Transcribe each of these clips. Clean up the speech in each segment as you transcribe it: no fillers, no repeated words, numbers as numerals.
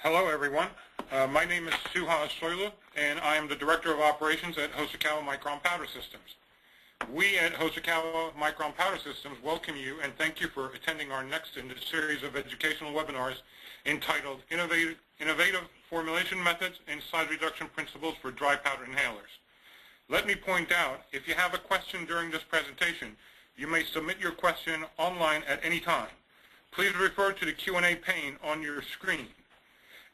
Hello, everyone. My name is Suha Soilu, and I am the Director of Operations at Hosokawa Micron Powder Systems. We at Hosokawa Micron Powder Systems welcome you and thank you for attending our next in the series of educational webinars entitled Innovative Formulation Methods and Size Reduction Principles for Dry Powder Inhalers. Let me point out, if you have a question during this presentation, you may submit your question online at any time. Please refer to the Q&A pane on your screen.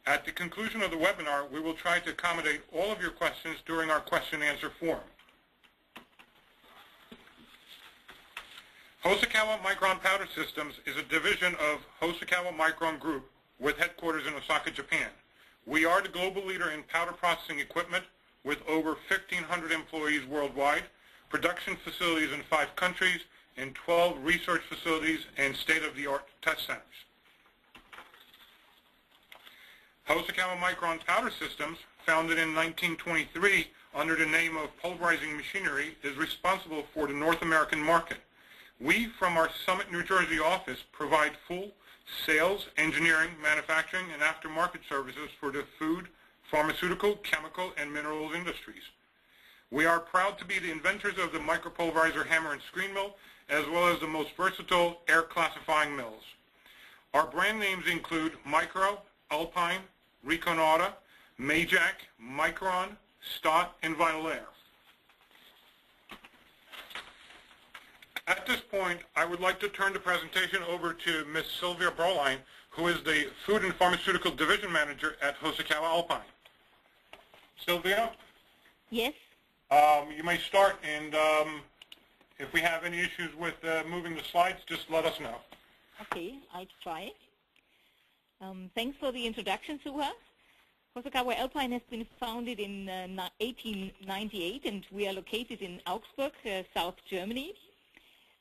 At the conclusion of the webinar, we will try to accommodate all of your questions during our question-and-answer forum. Hosokawa Micron Powder Systems is a division of Hosokawa Micron Group with headquarters in Osaka, Japan. We are the global leader in powder processing equipment with over 1,500 employees worldwide, production facilities in 5 countries, and 12 research facilities and state-of-the-art test centers. Hosokawa Micron Powder Systems, founded in 1923 under the name of Pulverizing Machinery, is responsible for the North American market. We, from our Summit, New Jersey office, provide full sales, engineering, manufacturing, and aftermarket services for the food, pharmaceutical, chemical, and minerals industries. We are proud to be the inventors of the micropulverizer hammer and screen mill, as well as the most versatile air classifying mills. Our brand names include Micro, Alpine, Reconauta, Majak, Micron, Stott, and Vital Air. At this point, I would like to turn the presentation over to Ms. Sylvia Broline, who is the Food and Pharmaceutical Division Manager at Hosokawa Alpine. Sylvia? Yes? You may start, and if we have any issues with moving the slides, just let us know. Okay, I'll try. Thanks for the introduction, Suha. Hosokawa Alpine has been founded in 1898, and we are located in Augsburg, South Germany.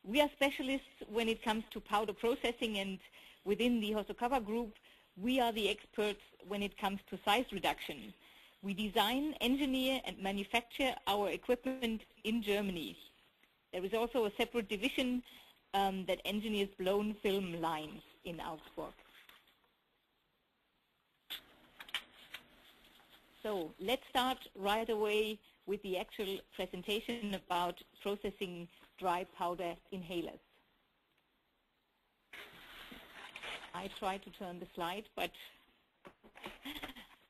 We are specialists when it comes to powder processing, and within the Hosokawa Group, we are the experts when it comes to size reduction. We design, engineer, and manufacture our equipment in Germany. There is also a separate division that engineers blown film lines in Augsburg. So let's start right away with the actual presentation about processing dry powder inhalers. I try to turn the slide, but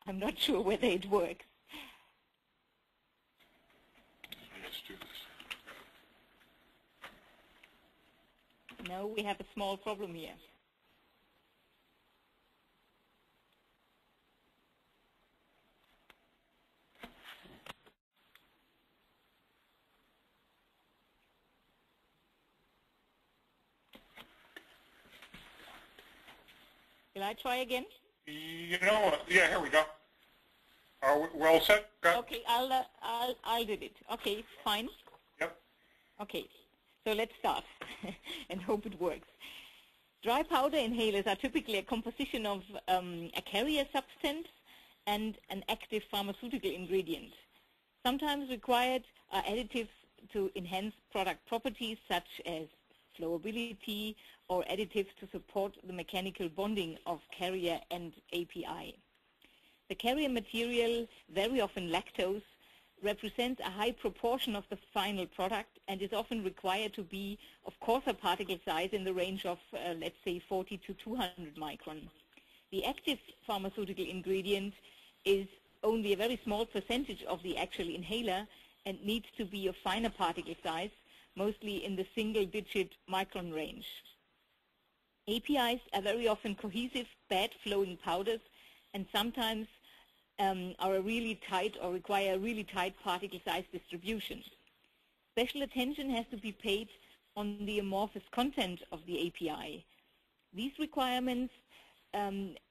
I'm not sure whether it works. Let's do this. No, we have a small problem here. Will I try again? You know what? Yeah, here we go. Are we all set? Go. Okay, I'll do it. Okay, fine. Yep. Okay, so let's start and hope it works. Dry powder inhalers are typically a composition of a carrier substance and an active pharmaceutical ingredient. Sometimes required are additives to enhance product properties such as flowability or additives to support the mechanical bonding of carrier and API. The carrier material, very often lactose, represents a high proportion of the final product and is often required to be of coarser particle size in the range of, let's say, 40 to 200 micron. The active pharmaceutical ingredient is only a very small percentage of the actual inhaler and needs to be of finer particle size, mostly in the single-digit micron range. APIs are very often cohesive, bad-flowing powders, and sometimes are a really tight or require a really tight particle size distribution. Special attention has to be paid on the amorphous content of the API. These requirements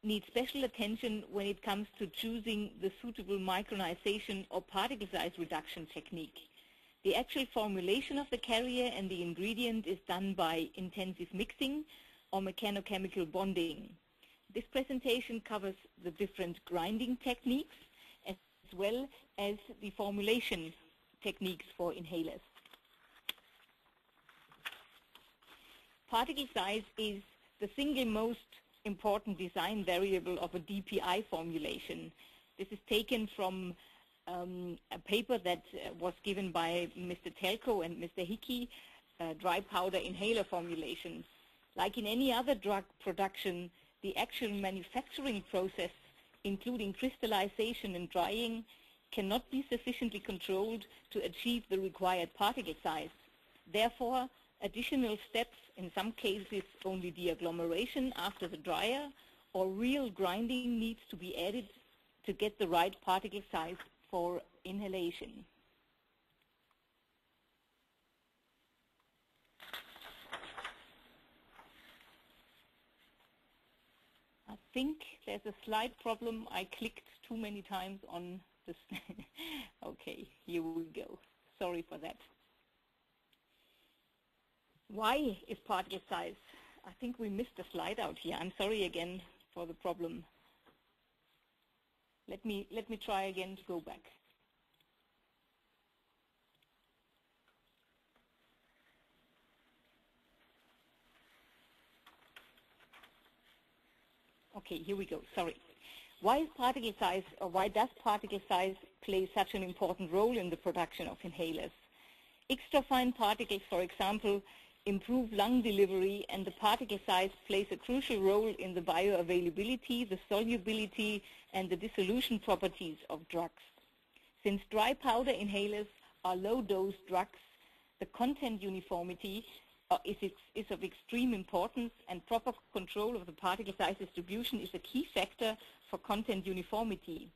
need special attention when it comes to choosing the suitable micronisation or particle size reduction technique. The actual formulation of the carrier and the ingredient is done by intensive mixing or mechanochemical bonding. This presentation covers the different grinding techniques as well as the formulation techniques for inhalers. Particle size is the single most important design variable of a DPI formulation. This is taken from a paper that was given by Mr. Telko and Mr. Hickey, dry powder inhaler formulations. Like in any other drug production, the actual manufacturing process, including crystallization and drying, cannot be sufficiently controlled to achieve the required particle size. Therefore, additional steps, in some cases only deagglomeration after the dryer, or real grinding needs to be added to get the right particle size for inhalation. I think there's a slide problem. I clicked too many times on this. Okay, here we go. Sorry for that. Why is particle size? I think we missed a slide out here. I'm sorry again for the problem. Let me try again to go back. Okay, here we go. Sorry. Why is particle size, or why does particle size play such an important role in the production of inhalers? Extra fine particles, for example, improve lung delivery, and the particle size plays a crucial role in the bioavailability, the solubility, and the dissolution properties of drugs. Since dry powder inhalers are low-dose drugs, the content uniformity is of extreme importance, and proper control of the particle size distribution is a key factor for content uniformity.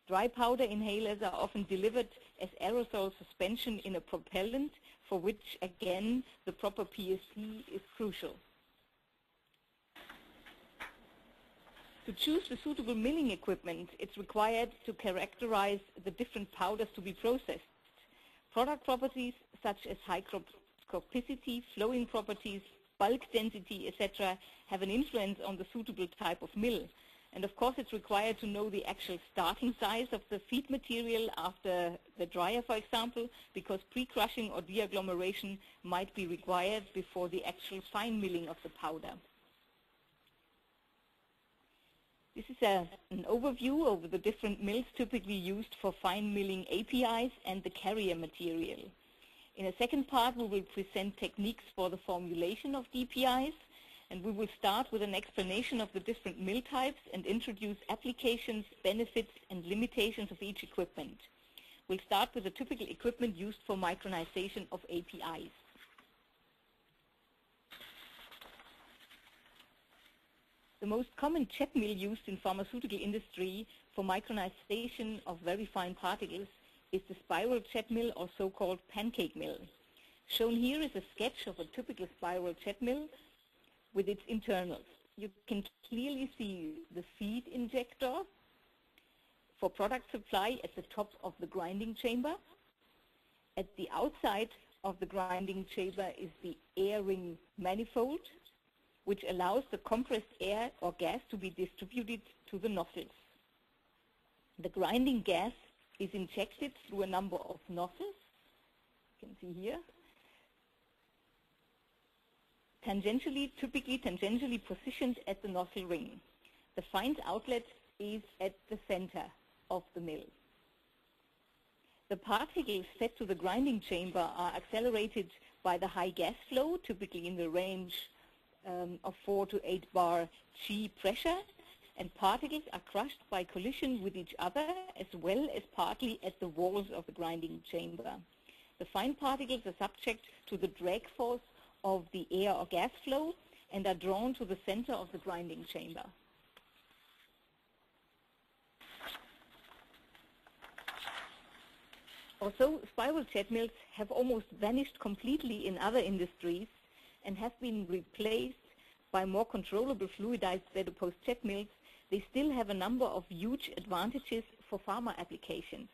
Dry powder inhalers are often delivered as aerosol suspension in a propellant, for which, again, the proper PSC is crucial. To choose the suitable milling equipment, it's required to characterize the different powders to be processed. Product properties such as hygroscopicity, flowing properties, bulk density, etc. have an influence on the suitable type of mill. And of course, it's required to know the actual starting size of the feed material after the dryer, for example, because pre-crushing or deagglomeration might be required before the actual fine milling of the powder. This is an overview over the different mills typically used for fine milling APIs and the carrier material. In a second part, we will present techniques for the formulation of DPIs, and we will start with an explanation of the different mill types and introduce applications, benefits, and limitations of each equipment. We'll start with the typical equipment used for micronization of APIs. The most common chet mill used in pharmaceutical industry for micronization of very fine particles is the spiral chet mill, or so-called pancake mill. Shown here is a sketch of a typical spiral chet mill with its internals. You can clearly see the feed injector for product supply at the top of the grinding chamber. At the outside of the grinding chamber is the air ring manifold, which allows the compressed air or gas to be distributed to the nozzles. The grinding gas is injected through a number of nozzles, you can see here, typically tangentially positioned at the nozzle ring. The fines outlet is at the center of the mill. The particles fed to the grinding chamber are accelerated by the high gas flow, typically in the range of 4 to 8 bar G pressure, and particles are crushed by collision with each other as well as partly at the walls of the grinding chamber. The fine particles are subject to the drag force of the air or gas flow and are drawn to the center of the grinding chamber. Although spiral jet mills have almost vanished completely in other industries and have been replaced by more controllable fluidized bed-opposed jet mills, they still have a number of huge advantages for pharma applications.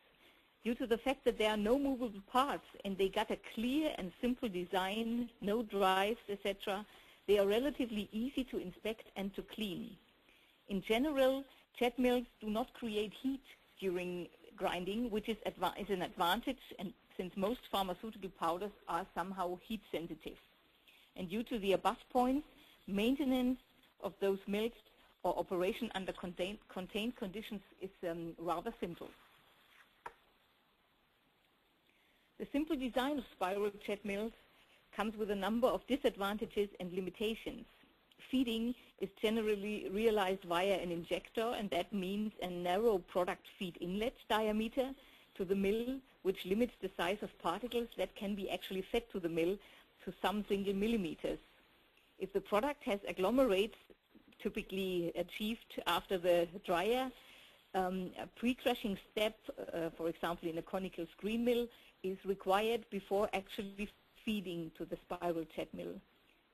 Due to the fact that there are no movable parts and they got a clear and simple design, no drives, etc., they are relatively easy to inspect and to clean. In general, jet mills do not create heat during grinding, which is an advantage, and since most pharmaceutical powders are somehow heat sensitive. And due to the above points, maintenance of those mills or operation under contained conditions is rather simple. The simple design of spiral jet mills comes with a number of disadvantages and limitations. Feeding is generally realized via an injector, and that means a narrow product feed inlet diameter to the mill, which limits the size of particles that can be actually fed to the mill to some single millimeters. If the product has agglomerates, typically achieved after the dryer, a pre-crushing step, for example in a conical screen mill, is required before actually feeding to the spiral jet mill.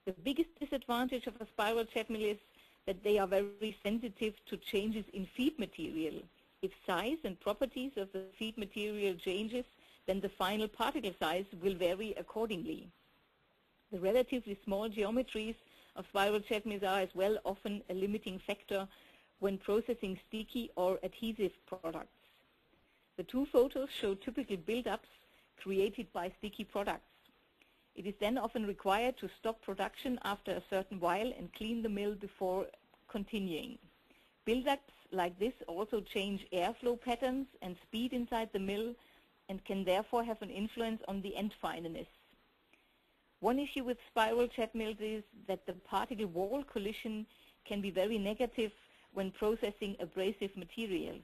The biggest disadvantage of a spiral jet mill is that they are very sensitive to changes in feed material. If size and properties of the feed material changes, then the final particle size will vary accordingly. The relatively small geometries of spiral jet mills are as well often a limiting factor when processing sticky or adhesive products. The two photos show typical buildups created by sticky products. It is then often required to stop production after a certain while and clean the mill before continuing. Buildups like this also change airflow patterns and speed inside the mill and can therefore have an influence on the end fineness. One issue with spiral jet mills is that the particle wall collision can be very negative when processing abrasive materials.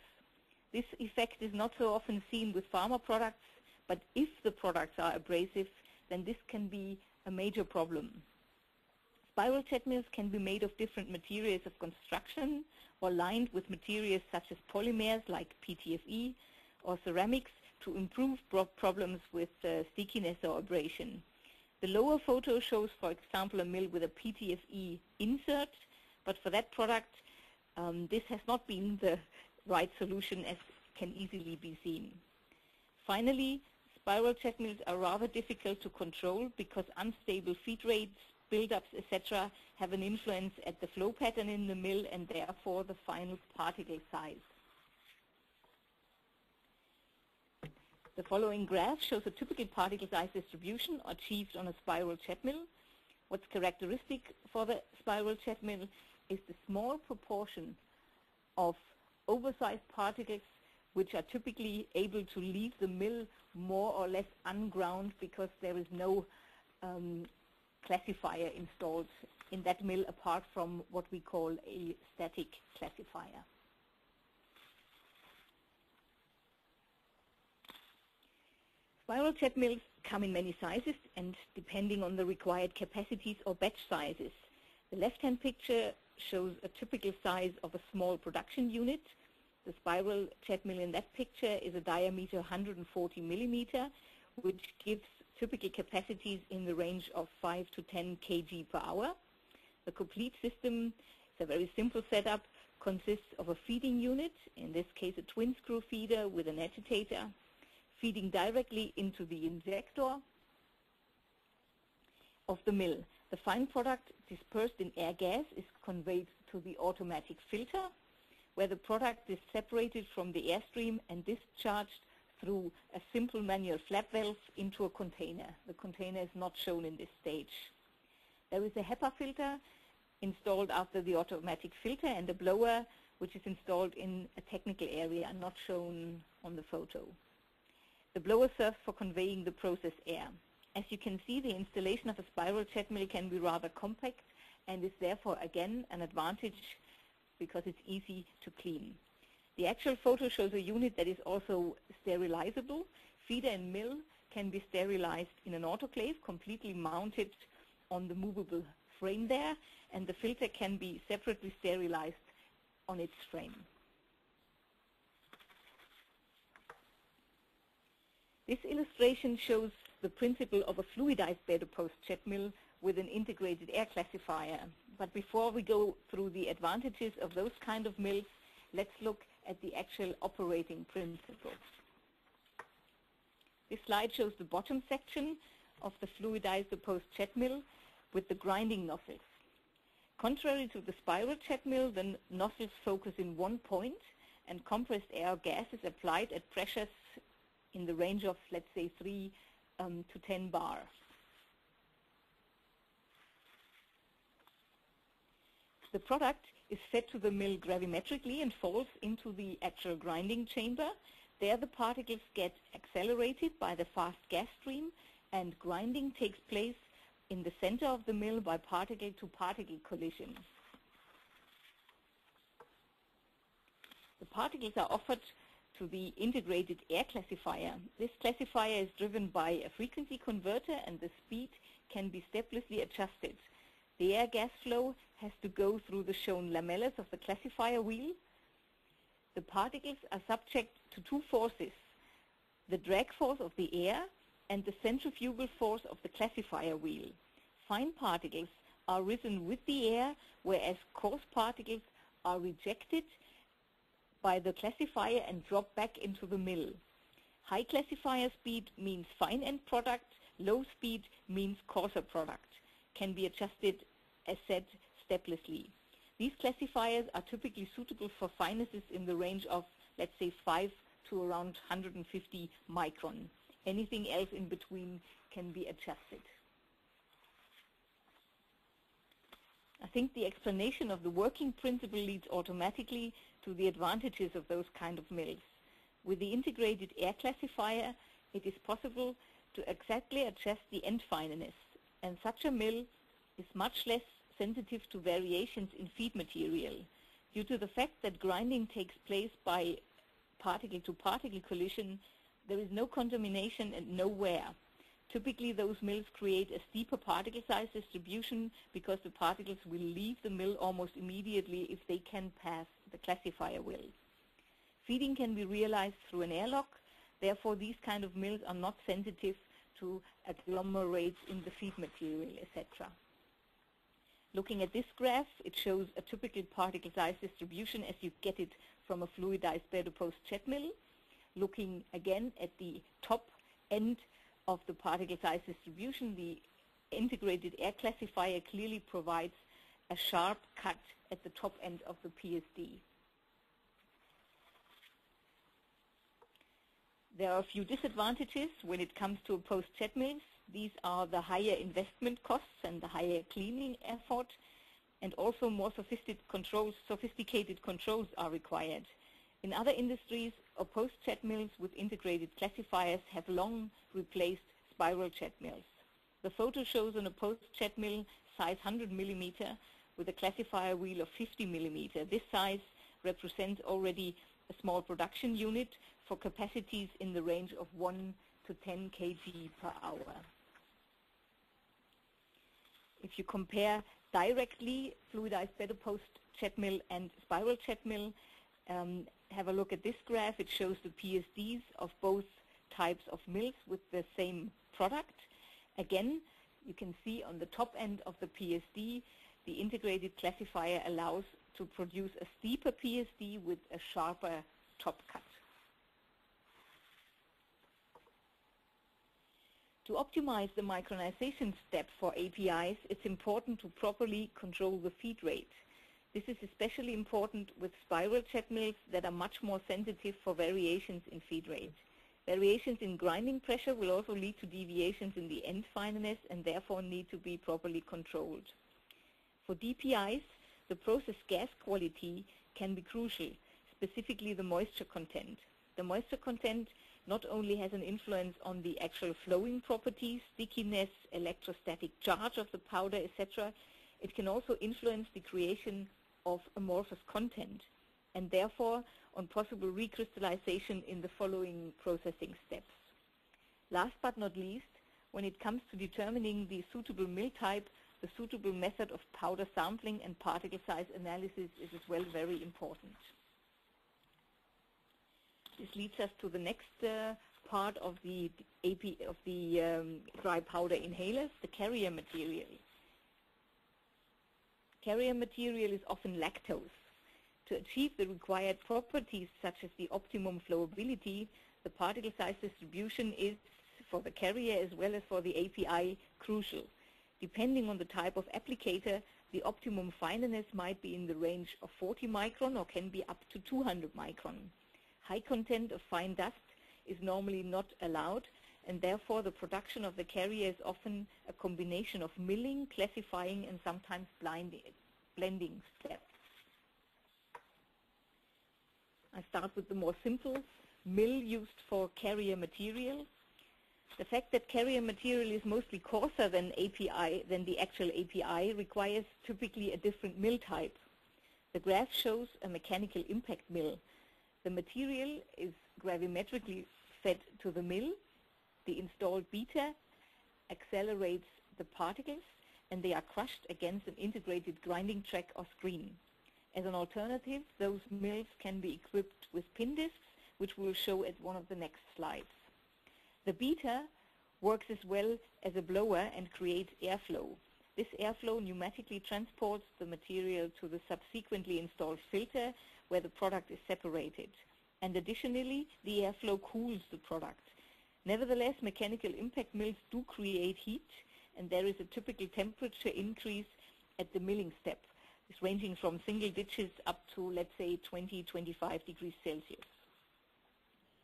This effect is not so often seen with pharma products, but if the products are abrasive, then this can be a major problem. Spiral jet mills can be made of different materials of construction or lined with materials such as polymers like PTFE or ceramics to improve problems with stickiness or abrasion. The lower photo shows, for example, a mill with a PTFE insert, but for that product, this has not been the right solution, as can easily be seen. Finally, spiral jet mills are rather difficult to control because unstable feed rates, buildups, etc. have an influence at the flow pattern in the mill and therefore the final particle size. The following graph shows a typical particle size distribution achieved on a spiral jet mill. What's characteristic for the spiral jet mill is the small proportion of oversized particles which are typically able to leave the mill more or less unground because there is no classifier installed in that mill apart from what we call a static classifier. Spiral jet mills come in many sizes and depending on the required capacities or batch sizes. The left-hand picture shows a typical size of a small production unit. The spiral jet mill in that picture is a diameter 140 millimeter, which gives typical capacities in the range of 5 to 10 kg per hour. The complete system is a very simple setup, consists of a feeding unit, in this case a twin screw feeder with an agitator, feeding directly into the injector of the mill. The fine product dispersed in air gas is conveyed to the automatic filter, where the product is separated from the airstream and discharged through a simple manual flap valve into a container. The container is not shown in this stage. There is a HEPA filter installed after the automatic filter and a blower which is installed in a technical area not shown on the photo. The blower serves for conveying the processed air. As you can see, the installation of a spiral jet mill can be rather compact and is therefore again an advantage because it's easy to clean. The actual photo shows a unit that is also sterilizable. Feeder and mill can be sterilized in an autoclave, completely mounted on the movable frame there, and the filter can be separately sterilized on its frame. This illustration shows the principle of a fluidized bed-opposed jet mill with an integrated air classifier. But before we go through the advantages of those kind of mills, let's look at the actual operating principle. This slide shows the bottom section of the fluidized opposed jet mill with the grinding nozzles. Contrary to the spiral jet mill, the nozzles focus in one point and compressed air gas is applied at pressures in the range of, let's say, 3 to 10 bar. The product is fed to the mill gravimetrically and falls into the actual grinding chamber. There the particles get accelerated by the fast gas stream, and grinding takes place in the center of the mill by particle-to-particle collision. The particles are offered to the integrated air classifier. This classifier is driven by a frequency converter, and the speed can be steplessly adjusted. The air gas flow has to go through the shown lamellas of the classifier wheel. The particles are subject to two forces, the drag force of the air and the centrifugal force of the classifier wheel. Fine particles are risen with the air, whereas coarse particles are rejected by the classifier and drop back into the mill. High classifier speed means fine end product, low speed means coarser product. Can be adjusted, as said, steplessly. These classifiers are typically suitable for finesses in the range of, let's say, 5 to around 150 micron. Anything else in between can be adjusted. I think the explanation of the working principle leads automatically to the advantages of those kind of mills. With the integrated air classifier, it is possible to exactly adjust the end fineness, and such a mill is much less sensitive to variations in feed material. Due to the fact that grinding takes place by particle-to-particle collision, there is no contamination and no wear. Typically, those mills create a steeper particle size distribution because the particles will leave the mill almost immediately if they can pass the classifier wheel. Feeding can be realized through an airlock. Therefore, these kind of mills are not sensitive to agglomerates in the feed material, etc. Looking at this graph, it shows a typical particle size distribution as you get it from a fluidized bed post jet mill. Looking again at the top end of the particle size distribution, the integrated air classifier clearly provides a sharp cut at the top end of the PSD. There are a few disadvantages when it comes to post-jet mills. These are the higher investment costs and the higher cleaning effort, and also more sophisticated controls are required. In other industries, post-jet mills with integrated classifiers have long replaced spiral jet mills. The photo shows an post-jet mill size 100 millimeter with a classifier wheel of 50 millimeter. This size represents already a small production unit for capacities in the range of 1 to 10 kg per hour. If you compare directly fluidized bed post jet mill and spiral jet mill, have a look at this graph. It shows the PSDs of both types of mills with the same product. Again, you can see on the top end of the PSD, the integrated classifier allows to produce a steeper PSD with a sharper top cut. To optimize the micronization step for APIs, it's important to properly control the feed rate. This is especially important with spiral jet mills that are much more sensitive for variations in feed rate. Variations in grinding pressure will also lead to deviations in the end fineness and therefore need to be properly controlled. For DPIs, the process gas quality can be crucial, specifically the moisture content. The moisture content not only has an influence on the actual flowing properties, stickiness, electrostatic charge of the powder, etc., it can also influence the creation of amorphous content and therefore on possible recrystallization in the following processing steps. Last but not least, when it comes to determining the suitable mill type, the suitable method of powder sampling and particle size analysis is as well very important. This leads us to the next part of the dry powder inhalers, the carrier material. Carrier material is often lactose. To achieve the required properties such as the optimum flowability, the particle size distribution is, for the carrier as well as for the API, crucial. Depending on the type of applicator, the optimum fineness might be in the range of 40 micron or can be up to 200 micron. High content of fine dust is normally not allowed, and therefore the production of the carrier is often a combination of milling, classifying, and sometimes blinding. blending step. I start with the more simple mill used for carrier material. The fact that carrier material is mostly coarser than the actual API requires typically a different mill type. The graph shows a mechanical impact mill. The material is gravimetrically fed to the mill. The installed beta accelerates the particles, and they are crushed against an integrated grinding track or screen. As an alternative, those mills can be equipped with pin discs, which we'll show at one of the next slides. The beta works as well as a blower and creates airflow. This airflow pneumatically transports the material to the subsequently installed filter where the product is separated. And additionally, the airflow cools the product. Nevertheless, mechanical impact mills do create heat, and there is a typical temperature increase at the milling step. It's ranging from single digits up to, let's say, 20-25 degrees Celsius.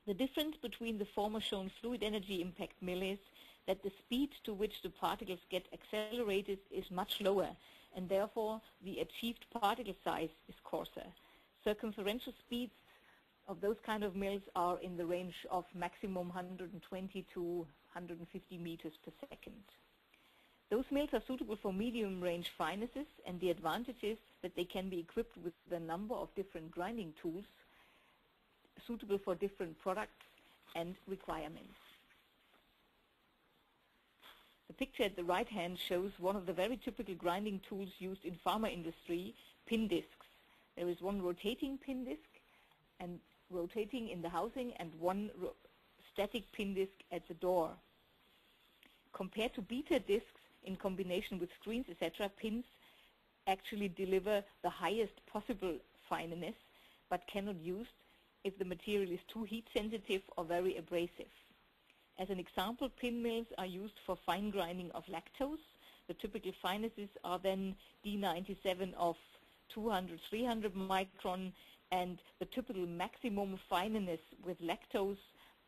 The difference between the former shown fluid energy impact mill is that the speed to which the particles get accelerated is much lower, and therefore the achieved particle size is coarser. Circumferential speeds of those kind of mills are in the range of maximum 120 to 150 meters per second. Those mills are suitable for medium-range finesses, and the advantage is that they can be equipped with a number of different grinding tools suitable for different products and requirements. The picture at the right hand shows one of the very typical grinding tools used in pharma industry, pin discs. There is one rotating pin disc and rotating in the housing, and one static pin disc at the door. Compared to beta discs in combination with screens, etc., pins actually deliver the highest possible fineness, but cannot be used if the material is too heat sensitive or very abrasive. As an example, pin mills are used for fine grinding of lactose. The typical finesses are then D97 of 200-300 micron, and the typical maximum fineness with lactose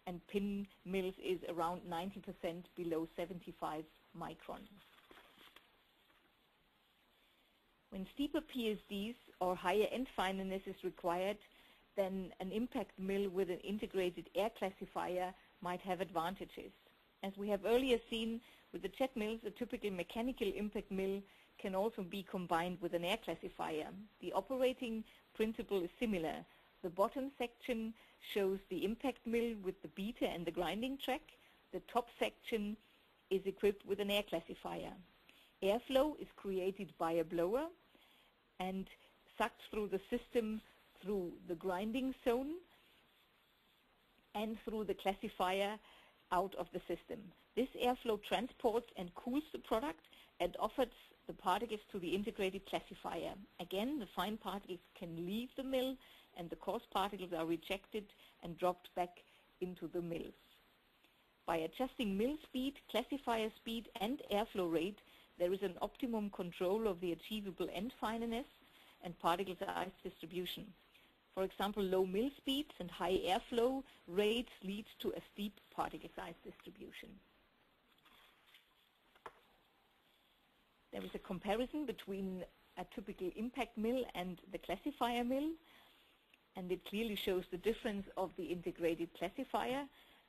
and pin mills is around 90% below 75 micron. When steeper PSDs or higher end fineness is required, then an impact mill with an integrated air classifier might have advantages. As we have earlier seen with the jet mills, a typical mechanical impact mill can also be combined with an air classifier. The operating principle is similar. The bottom section shows the impact mill with the beta and the grinding track. The top section is equipped with an air classifier. Airflow is created by a blower and sucked through the system through the grinding zone and through the classifier out of the system. This airflow transports and cools the product and offers the particles to the integrated classifier. Again, the fine particles can leave the mill, and the coarse particles are rejected and dropped back into the mills. By adjusting mill speed, classifier speed, and airflow rate, there is an optimum control of the achievable end fineness and particle size distribution. For example, low mill speeds and high airflow rates lead to a steep particle size distribution. There is a comparison between a typical impact mill and the classifier mill, and it clearly shows the difference of the integrated classifier.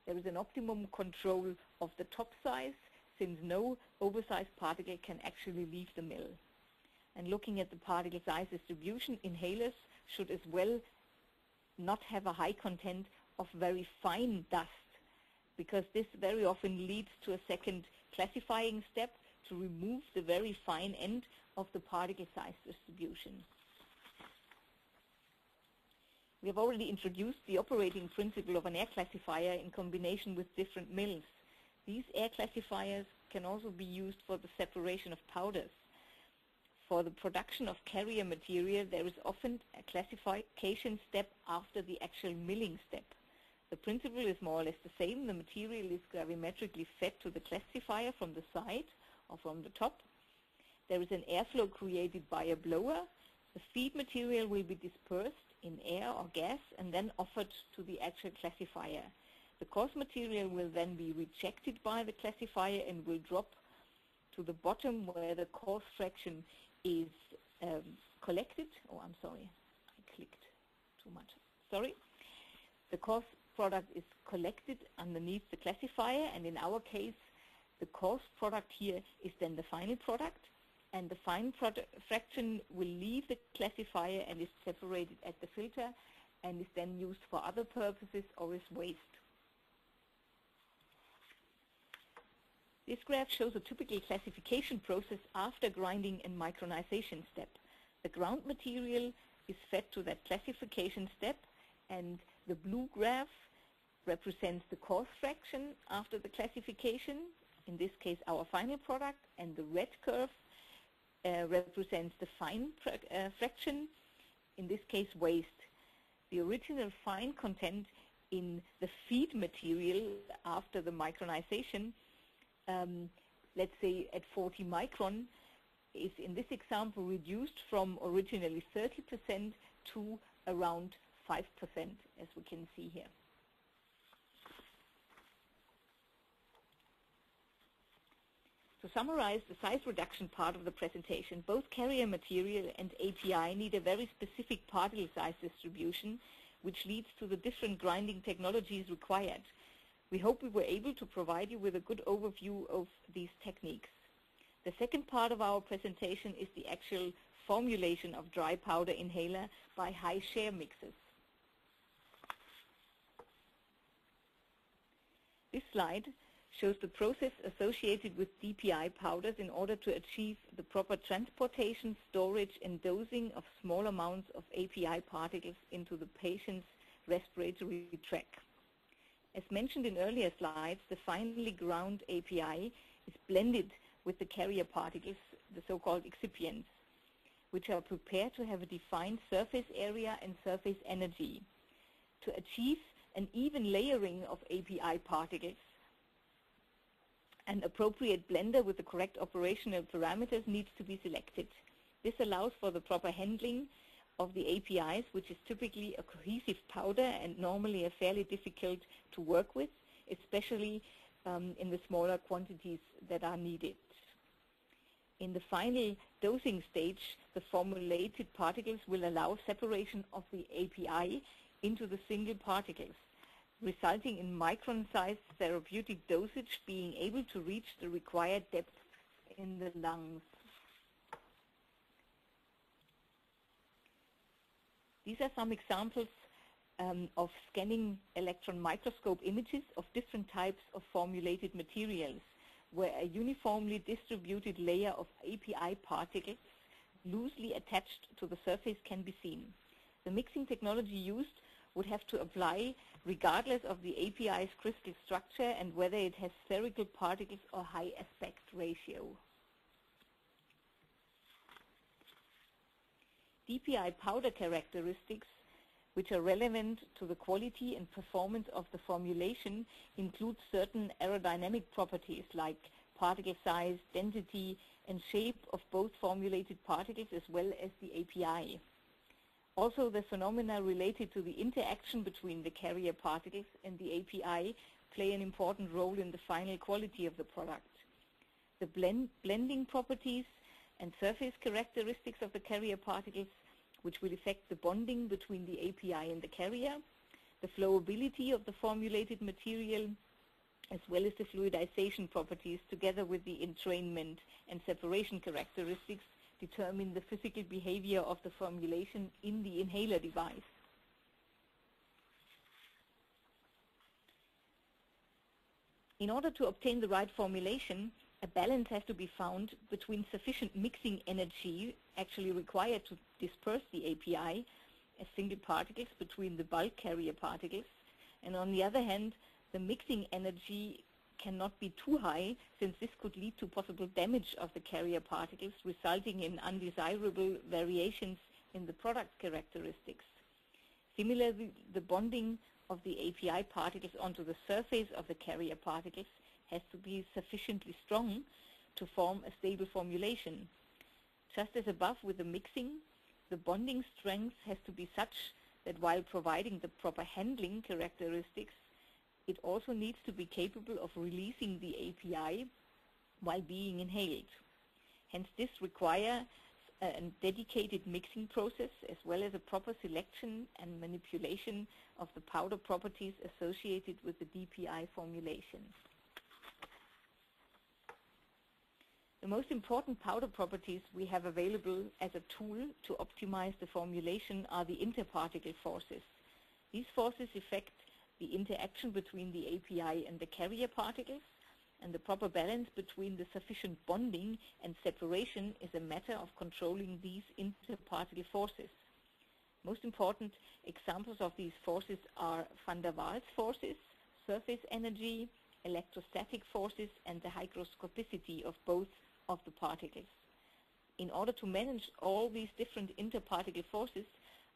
There is an optimum control of the top size, since no oversized particle can actually leave the mill. And looking at the particle size distribution, inhalers should as well not have a high content of very fine dust, because this very often leads to a second classifying step to remove the very fine end of the particle size distribution. We have already introduced the operating principle of an air classifier in combination with different mills. These air classifiers can also be used for the separation of powders. For the production of carrier material, there is often a classification step after the actual milling step. The principle is more or less the same. The material is gravimetrically fed to the classifier from the side or from the top. There is an airflow created by a blower. The feed material will be dispersed in air or gas and then offered to the actual classifier. The coarse material will then be rejected by the classifier and will drop to the bottom where the coarse fraction is collected. Oh, I'm sorry, I clicked too much. Sorry. The coarse product is collected underneath the classifier, and in our case, the coarse product here is then the final product, and the fine fraction will leave the classifier and is separated at the filter and is then used for other purposes or is waste. This graph shows a typical classification process after grinding and micronization step. The ground material is fed to that classification step, and the blue graph represents the coarse fraction after the classification, in this case our final product, and the red curve represents the fine fraction, in this case waste. The original fine content in the feed material after the micronization, let's say at 40 micron, is in this example reduced from originally 30% to around 5%, as we can see here. To summarize the size reduction part of the presentation, both carrier material and API need a very specific particle size distribution, which leads to the different grinding technologies required. We hope we were able to provide you with a good overview of these techniques. The second part of our presentation is the actual formulation of dry powder inhaler by high share mixes. This slide shows the process associated with DPI powders in order to achieve the proper transportation, storage, and dosing of small amounts of API particles into the patient's respiratory tract. As mentioned in earlier slides, the finely ground API is blended with the carrier particles, the so-called excipients, which are prepared to have a defined surface area and surface energy. To achieve an even layering of API particles, an appropriate blender with the correct operational parameters needs to be selected. This allows for the proper handling of the APIs, which is typically a cohesive powder and normally a fairly difficult to work with, especially in the smaller quantities that are needed. In the final dosing stage, the formulated particles will allow separation of the API into the single particles, resulting in micron-sized therapeutic dosage being able to reach the required depth in the lungs. These are some examples of scanning electron microscope images of different types of formulated materials, where a uniformly distributed layer of API particles loosely attached to the surface can be seen. The mixing technology used would have to apply regardless of the API's crystal structure and whether it has spherical particles or high aspect ratio. DPI powder characteristics, which are relevant to the quality and performance of the formulation, include certain aerodynamic properties like particle size, density, and shape of both formulated particles as well as the API. Also, the phenomena related to the interaction between the carrier particles and the API play an important role in the final quality of the product. The blending properties and surface characteristics of the carrier particles, which will affect the bonding between the API and the carrier, the flowability of the formulated material, as well as the fluidization properties, together with the entrainment and separation characteristics, determine the physical behavior of the formulation in the inhaler device. In order to obtain the right formulation, a balance has to be found between sufficient mixing energy actually required to disperse the API as single particles between the bulk carrier particles, and on the other hand, the mixing energy cannot be too high, since this could lead to possible damage of the carrier particles, resulting in undesirable variations in the product characteristics. Similarly, the bonding of the API particles onto the surface of the carrier particles has to be sufficiently strong to form a stable formulation. Just as above with the mixing, the bonding strength has to be such that while providing the proper handling characteristics, it also needs to be capable of releasing the API while being inhaled. Hence, this requires a dedicated mixing process, as well as a proper selection and manipulation of the powder properties associated with the DPI formulation. The most important powder properties we have available as a tool to optimize the formulation are the interparticle forces. These forces affect the interaction between the API and the carrier particles, and the proper balance between the sufficient bonding and separation is a matter of controlling these interparticle forces. Most important examples of these forces are van der Waals forces, surface energy, electrostatic forces, and the hygroscopicity of both of the particles. In order to manage all these different interparticle forces,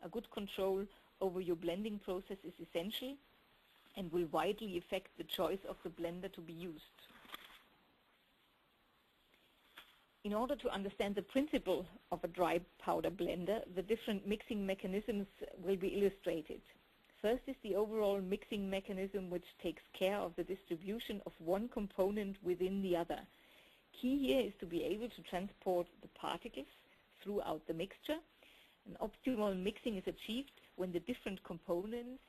a good control over your blending process is essential and will widely affect the choice of the blender to be used. In order to understand the principle of a dry powder blender, the different mixing mechanisms will be illustrated. First is the overall mixing mechanism, which takes care of the distribution of one component within the other. Key here is to be able to transport the particles throughout the mixture. An optimal mixing is achieved when the different components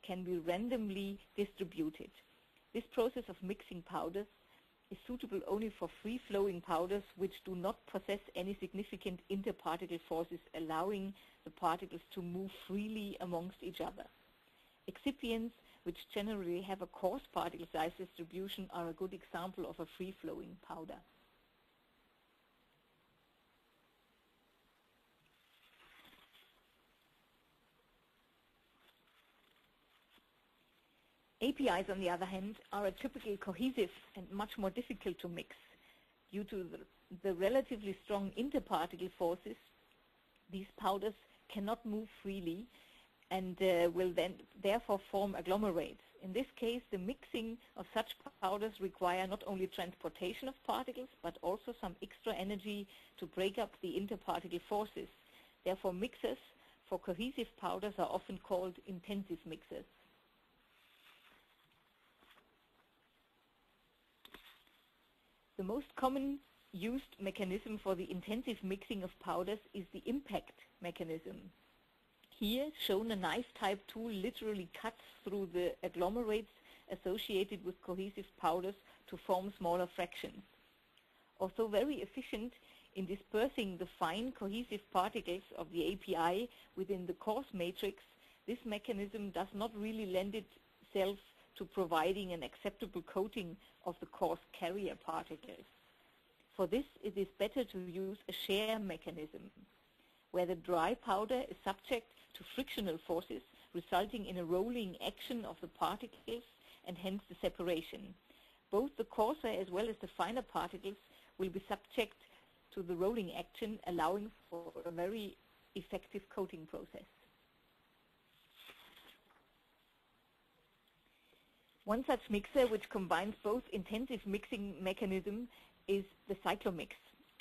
can be randomly distributed. This process of mixing powders is suitable only for free-flowing powders which do not possess any significant interparticle forces, allowing the particles to move freely amongst each other. Excipients, which generally have a coarse particle size distribution, are a good example of a free-flowing powder. APIs, on the other hand, are a typical cohesive and much more difficult to mix. Due to the relatively strong interparticle forces, these powders cannot move freely and will then therefore form agglomerates. In this case, the mixing of such powders require not only transportation of particles, but also some extra energy to break up the interparticle forces. Therefore, mixers for cohesive powders are often called intensive mixers. The most common used mechanism for the intensive mixing of powders is the impact mechanism. Here, shown, a knife-type tool literally cuts through the agglomerates associated with cohesive powders to form smaller fractions. Although very efficient in dispersing the fine cohesive particles of the API within the coarse matrix, this mechanism does not really lend itself to providing an acceptable coating of the coarse carrier particles. For this, it is better to use a shear mechanism, where the dry powder is subject to frictional forces, resulting in a rolling action of the particles and hence the separation. Both the coarser as well as the finer particles will be subject to the rolling action, allowing for a very effective coating process. One such mixer which combines both intensive mixing mechanism is the Cyclomix.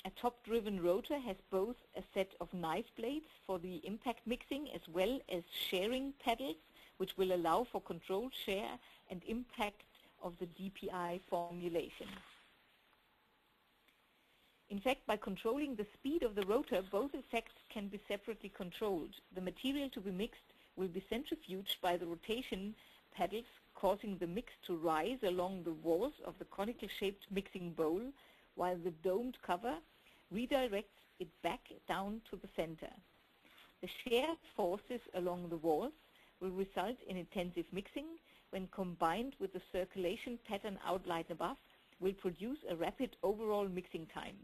A top-driven rotor has both a set of knife blades for the impact mixing as well as sharing pedals, which will allow for controlled share and impact of the DPI formulation. In fact, by controlling the speed of the rotor, both effects can be separately controlled. The material to be mixed will be centrifuged by the rotation pedals, causing the mix to rise along the walls of the conical-shaped mixing bowl, while the domed cover redirects it back down to the center. The shear forces along the walls will result in intensive mixing. When combined with the circulation pattern outlined above, will produce a rapid overall mixing time.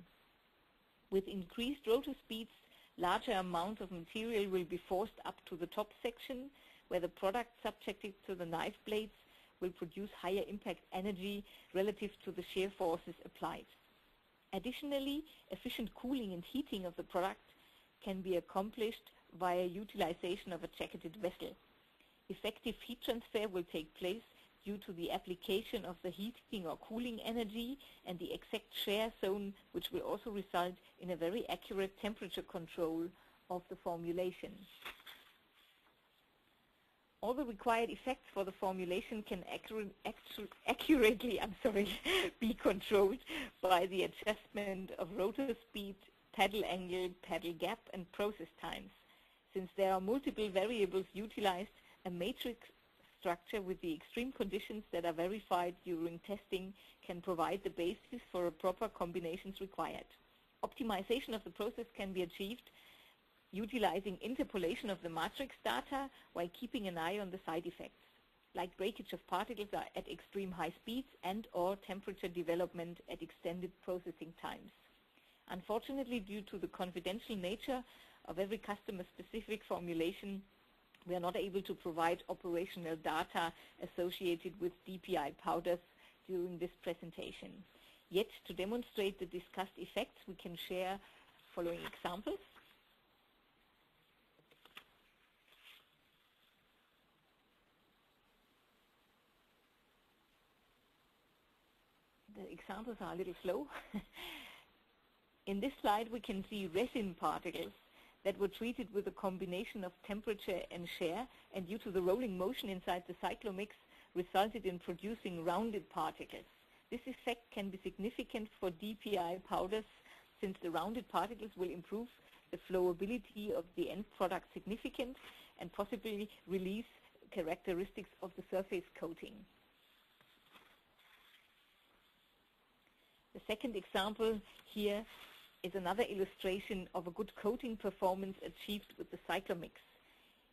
With increased rotor speeds, larger amounts of material will be forced up to the top section, where the product subjected to the knife blades will produce higher impact energy relative to the shear forces applied. Additionally, efficient cooling and heating of the product can be accomplished via utilization of a jacketed vessel. Effective heat transfer will take place due to the application of the heating or cooling energy and the exact shear zone, which will also result in a very accurate temperature control of the formulation. All the required effects for the formulation can accurately be controlled by the adjustment of rotor speed paddle angle, paddle gap, and process times. Since there are multiple variables utilized, a matrix structure with the extreme conditions that are verified during testing can provide the basis for proper combinations required. Optimization of the process can be achieved utilizing interpolation of the matrix data while keeping an eye on the side effects, like breakage of particles at extreme high speeds and/or temperature development at extended processing times. Unfortunately, due to the confidential nature of every customer-specific formulation, we are not able to provide operational data associated with DPI powders during this presentation. Yet, to demonstrate the discussed effects, we can share following examples. The examples are a little slow. In this slide, we can see resin particles that were treated with a combination of temperature and shear, and due to the rolling motion inside the Cyclomix, resulted in producing rounded particles. This effect can be significant for DPI powders, since the rounded particles will improve the flowability of the end product significantly and possibly release characteristics of the surface coating. The second example here is another illustration of a good coating performance achieved with the Cyclomix.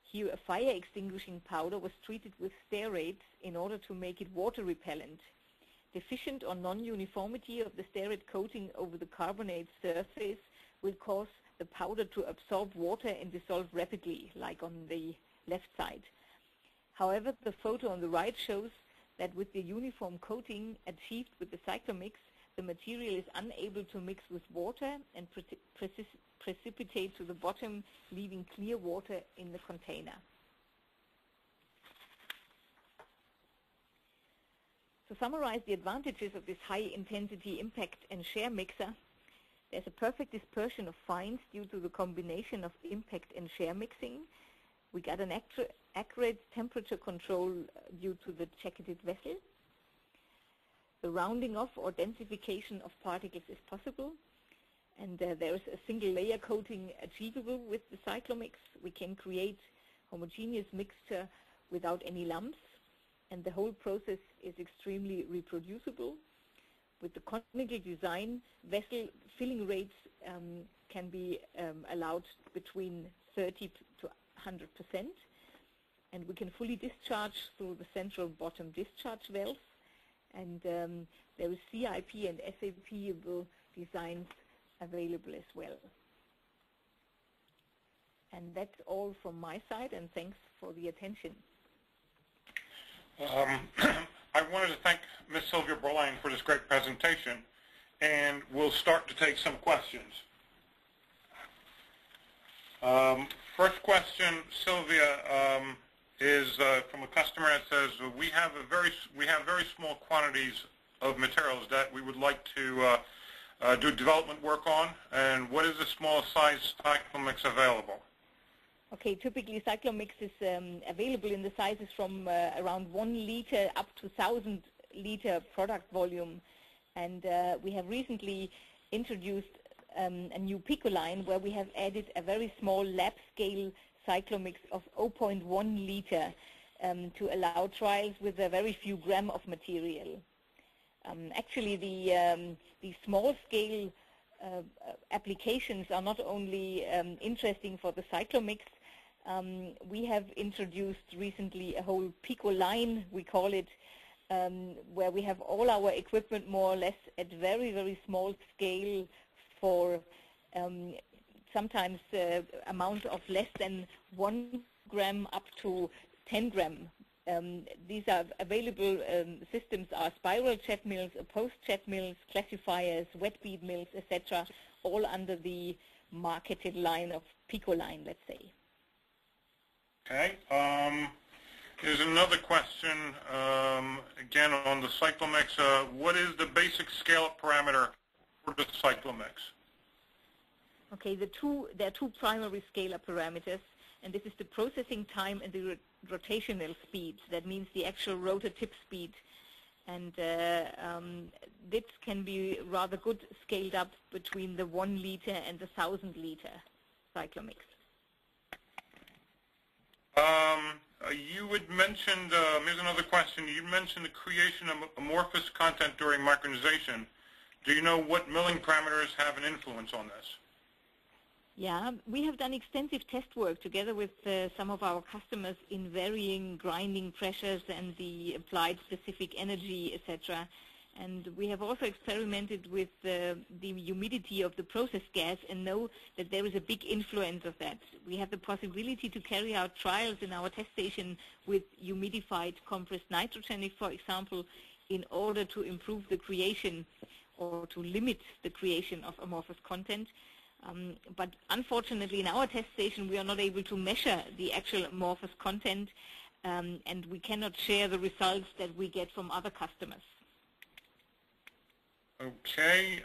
Here, a fire extinguishing powder was treated with Stearate in order to make it water repellent. Deficient or non-uniformity of the Stearate coating over the carbonate surface will cause the powder to absorb water and dissolve rapidly, like on the left side. However, the photo on the right shows that with the uniform coating achieved with the Cyclomix, the material is unable to mix with water and precipitate to the bottom, leaving clear water in the container. To summarize the advantages of this high-intensity impact and shear mixer, there's a perfect dispersion of fines due to the combination of impact and shear mixing. We got an accurate temperature control due to the jacketed vessel. The rounding off or densification of particles is possible, and there is a single layer coating achievable with the Cyclomix. We can create homogeneous mixture without any lumps, and the whole process is extremely reproducible. With the conical design, vessel filling rates can be allowed between 30 to 100%, and we can fully discharge through the central bottom discharge valves. And there is CIP and SAP designs available as well. And that's all from my side, and thanks for the attention. I wanted to thank Ms. Sylvia Berlang for this great presentation, and we'll start to take some questions. First question, Sylvia, is from a customer that says we have very small quantities of materials that we would like to do development work on, and what is the smallest size Cyclomix available? Okay, typically Cyclomix is available in the sizes from around 1 liter up to 1,000 liter product volume, and we have recently introduced a new Pico line where we have added a very small lab scale Cyclomix of 0.1 liter to allow trials with a very few gram of material. Actually, the small scale applications are not only interesting for the Cyclomix. We have introduced recently a whole Pico line, we call it, where we have all our equipment more or less at very, very small scale for sometimes amount of less than 1 gram up to 10 gram. These are available systems are spiral jet mills, opposed jet mills, classifiers, wet bead mills, etc., all under the marketed line of Pico line, let's say. Okay. Here's another question, again on the Cyclomix. What is the basic scale-up parameter for the Cyclomix? Okay, there are two primary scale-up parameters, and this is the processing time and the rotational speed. That means the actual rotor tip speed. And this can be rather good scaled up between the 1 liter and the 1,000 liter Cyclomix. You had mentioned, here's another question, you mentioned the creation of amorphous content during micronization. Do you know what milling parameters have an influence on this? Yeah, we have done extensive test work together with some of our customers in varying grinding pressures and the applied specific energy, etc. And we have also experimented with the humidity of the process gas and know that there is a big influence of that. We have the possibility to carry out trials in our test station with humidified compressed nitrogen, for example, in order to improve the creation or to limit the creation of amorphous content. But unfortunately, in our test station, we are not able to measure the actual amorphous content, and we cannot share the results that we get from other customers. Okay.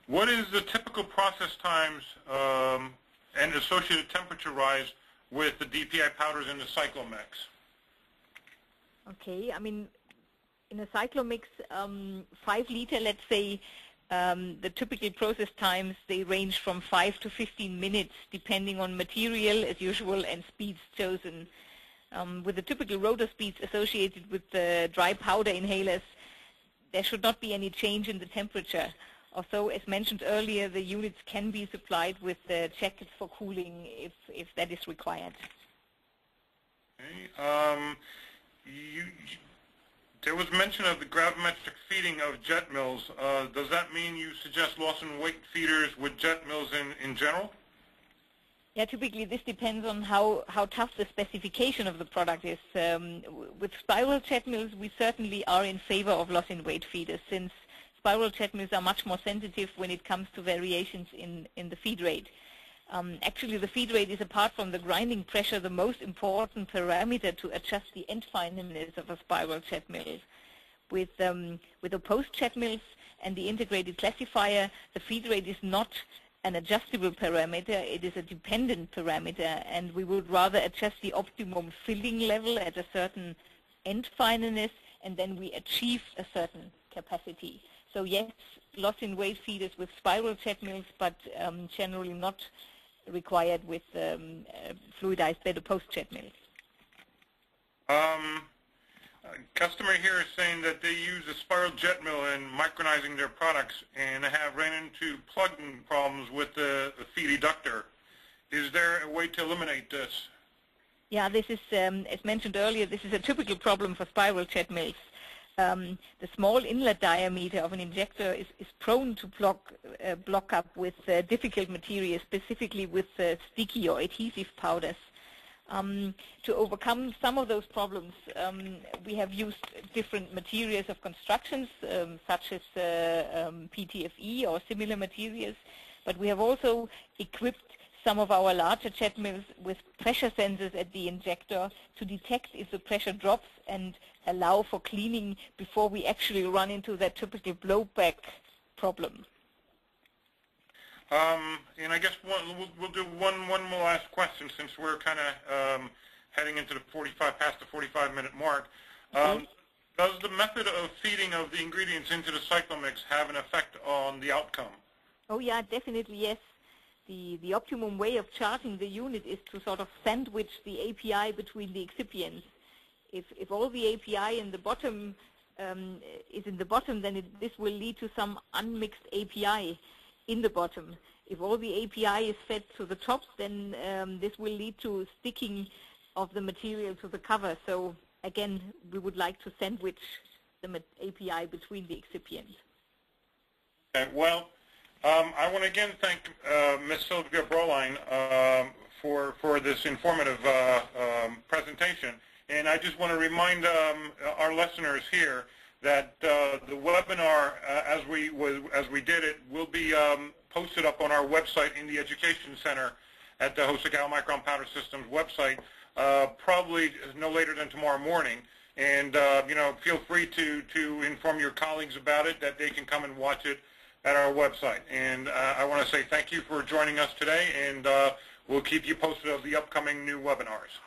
What is the typical process times and associated temperature rise with the DPI powders in the Cyclomix? Okay. I mean, in a Cyclomix 5 liter, let's say, the typical process times, they range from 5 to 15 minutes, depending on material, as usual, and speeds chosen. With the typical rotor speeds associated with the dry powder inhalers, there should not be any change in the temperature. Also, as mentioned earlier, the units can be supplied with jackets for cooling if that is required. Okay. There was mention of the gravimetric feeding of jet mills. Does that mean you suggest loss in weight feeders with jet mills in general? Yeah, typically this depends on how tough the specification of the product is. With spiral jet mills, we certainly are in favor of loss in weight feeders, since spiral jet mills are much more sensitive when it comes to variations in the feed rate. Actually, the feed rate is, apart from the grinding pressure, the most important parameter to adjust the end fineness of a spiral jet mill. With opposed jet mills and the integrated classifier, the feed rate is not an adjustable parameter, it is a dependent parameter, and we would rather adjust the optimum filling level at a certain end fineness, and then we achieve a certain capacity. So yes, loss in weight feeders with spiral jet mills, but generally not required with fluidized bed opposed jet mills. Customer here is saying that they use a spiral jet mill in micronizing their products and have ran into plugging problems with the feed eductor. Is there a way to eliminate this? Yeah, this is, as mentioned earlier, this is a typical problem for spiral jet mills. The small inlet diameter of an injector is prone to block up with difficult materials, specifically with sticky or adhesive powders. To overcome some of those problems, we have used different materials of constructions, such as PTFE or similar materials, but we have also equipped some of our larger jet mills with pressure sensors at the injector to detect if the pressure drops and allow for cleaning before we actually run into that typical blowback problem. And I guess we'll do one more last question, since we're kind of heading into the past the 45-minute mark. Does the method of feeding of the ingredients into the Cyclomix have an effect on the outcome? Oh yeah, definitely yes. The optimum way of charging the unit is to sort of sandwich the API between the excipients. If all the API in the bottom is in the bottom, then this will lead to some unmixed API in the bottom. If all the API is fed to the top, then this will lead to sticking of the material to the cover. So again, we would like to sandwich the API between the excipients. Okay, well, I want to again thank Ms. Sylvia Broline for this informative presentation. And I just want to remind our listeners here that the webinar, as we did it, will be posted up on our website in the Education Center at the Hosokawa Micron Powder Systems website, probably no later than tomorrow morning. And you know, feel free to inform your colleagues about it, that they can come and watch it at our website. And I want to say thank you for joining us today, and we'll keep you posted of the upcoming new webinars.